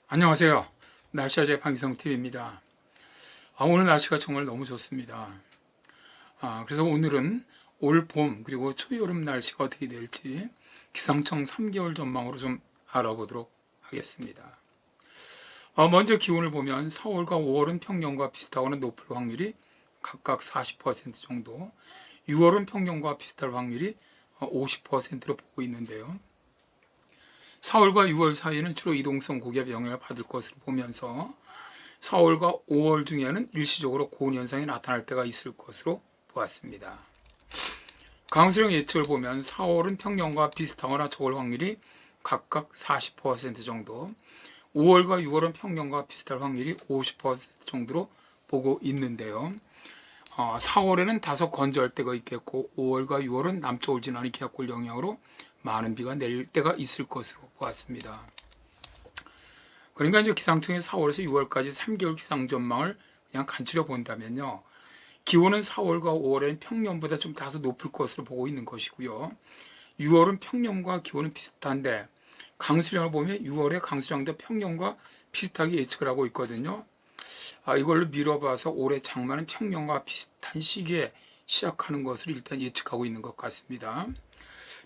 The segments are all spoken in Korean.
안녕하세요. 날씨아재 방기성TV입니다. 오늘 날씨가 정말 너무 좋습니다. 그래서 오늘은 올 봄 그리고 초여름 날씨가 어떻게 될지 기상청 3개월 전망으로 좀 알아보도록 하겠습니다. 먼저 기온을 보면 4월과 5월은 평년과 비슷하거나 높을 확률이 각각 40% 정도, 6월은 평년과 비슷할 확률이 50%로 보고 있는데요. 4월과 6월 사이에는 주로 이동성 고기압 영향을 받을 것으로 보면서 4월과 5월 중에는 일시적으로 고온 현상이 나타날 때가 있을 것으로 보았습니다. 강수량 예측을 보면 4월은 평년과 비슷하거나 적을 확률이 각각 40% 정도, 5월과 6월은 평년과 비슷할 확률이 50% 정도로 보고 있는데요. 4월에는 다소 건조할 때가 있겠고 5월과 6월은 남쪽을 지나는 기압골 영향으로 많은 비가 내릴 때가 있을 것으로 보았습니다. 그러니까 이제 기상청이 4월에서 6월까지 3개월 기상 전망을 그냥 간추려 본다면요. 기온은 4월과 5월에는 평년보다 좀 다소 높을 것으로 보고 있는 것이고요. 6월은 평년과 기온은 비슷한데 강수량을 보면 6월에 강수량도 평년과 비슷하게 예측을 하고 있거든요. 이걸로 미뤄봐서 올해 장마는 평년과 비슷한 시기에 시작하는 것을 일단 예측하고 있는 것 같습니다.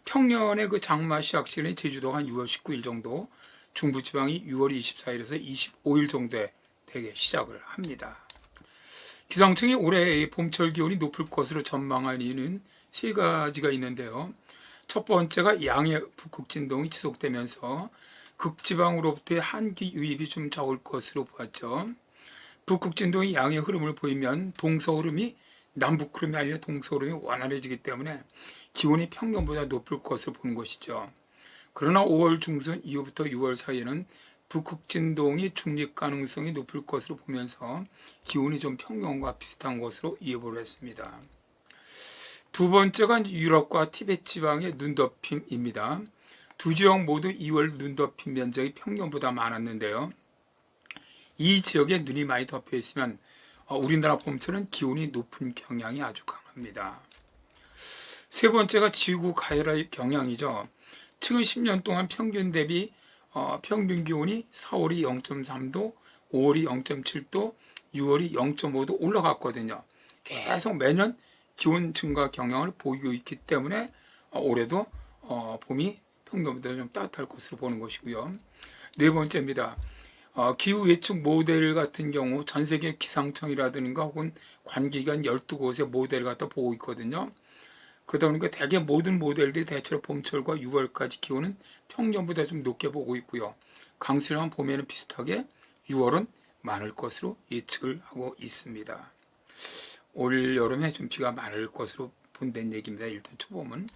평년의 그 장마 시작 시간이 제주도가 한 6월 19일 정도, 중부지방이 6월 24일에서 25일 정도에 대개 시작을 합니다. 기상청이 올해 봄철 기온이 높을 것으로 전망한 이유는 세 가지가 있는데요. 첫 번째가 양의 북극 진동이 지속되면서 극지방으로부터의 한기 유입이 좀 적을 것으로 보았죠. 북극 진동이 양의 흐름을 보이면 동서 흐름이 남북 흐름이 아니라 동서 흐름이 원활해지기 때문에 기온이 평년보다 높을 것을 보는 것이죠. 그러나 5월 중순 이후부터 6월 사이에는 북극 진동이 중립 가능성이 높을 것으로 보면서 기온이 좀 평년과 비슷한 것으로 예보를 했습니다. 두 번째가 유럽과 티베트 지방의 눈덮임입니다. 두 지역 모두 2월 눈덮임 면적이 평년보다 많았는데요. 이 지역에 눈이 많이 덮여 있으면 우리나라 봄철은 기온이 높은 경향이 아주 강합니다. 세 번째가 지구 가열의 경향이죠. 최근 10년 동안 평균 대비 평균 기온이 4월이 0.3도, 5월이 0.7도, 6월이 0.5도 올라갔거든요. 계속 매년 기온 증가 경향을 보이고 있기 때문에 올해도 봄이 평년보다 좀 따뜻할 것으로 보는 것이고요. 네 번째입니다. 기후 예측 모델 같은 경우 전 세계 기상청이라든가 혹은 관계기관 12곳의 모델을 갖다 보고 있거든요. 그러다 보니까 대개 모든 모델들이 대체로 봄철과 6월까지 기온은 평년보다 좀 높게 보고 있고요. 강수량은 봄에는 비슷하게 6월은 많을 것으로 예측을 하고 있습니다. 올 여름에 좀 비가 많을 것으로 본다는 얘기입니다. 일단 초봄은.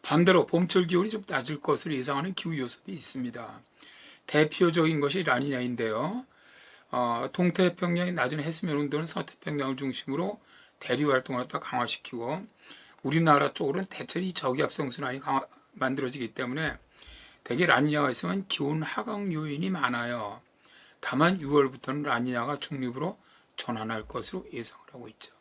반대로 봄철 기온이 좀 낮을 것으로 예상하는 기후 요소도 있습니다. 대표적인 것이 라니냐인데요. 동태평양의 낮은 해수면 온도는 서태평양을 중심으로 대류 활동을 갖다 강화시키고 우리나라 쪽으로는 대체로 저기압성 순환이 만들어지기 때문에 대개 라니냐가 있으면 기온 하강 요인이 많아요. 다만 6월부터는 라니냐가 중립으로 전환할 것으로 예상을 하고 있죠.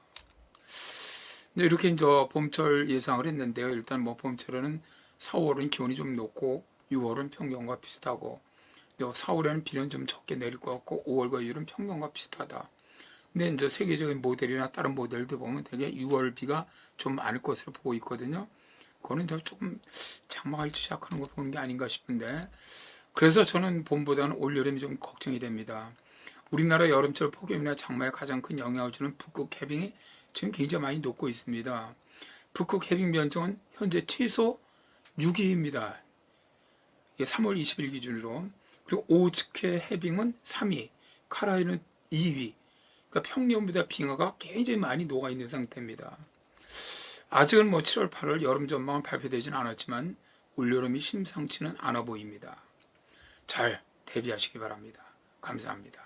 이렇게 이제 봄철 예상을 했는데요. 일단 봄철에는 4월은 기온이 좀 높고 6월은 평년과 비슷하고 4월에는 비는 좀 적게 내릴 것 같고 5월과 6월은 평년과 비슷하다. 근데 이제 세계적인 모델이나 다른 모델들 보면 되게 6월 비가 좀 많을 것으로 보고 있거든요. 그거는 조금 장마가 일찍 시작하는 걸 보는 게 아닌가 싶은데, 그래서 저는 봄보다는 올 여름이 좀 걱정이 됩니다. 우리나라 여름철 폭염이나 장마에 가장 큰 영향을 주는 북극 해빙이 지금 굉장히 많이 녹고 있습니다. 북극 해빙 면적은 현재 최소 6위입니다. 3월 20일 기준으로. 그리고 오츠케 해빙은 3위, 카라이는 2위. 그러니까 평년보다 빙하가 굉장히 많이 녹아 있는 상태입니다. 아직은 7월, 8월 여름 전망은 발표되지는 않았지만 올여름이 심상치는 않아 보입니다. 잘 대비하시기 바랍니다. 감사합니다.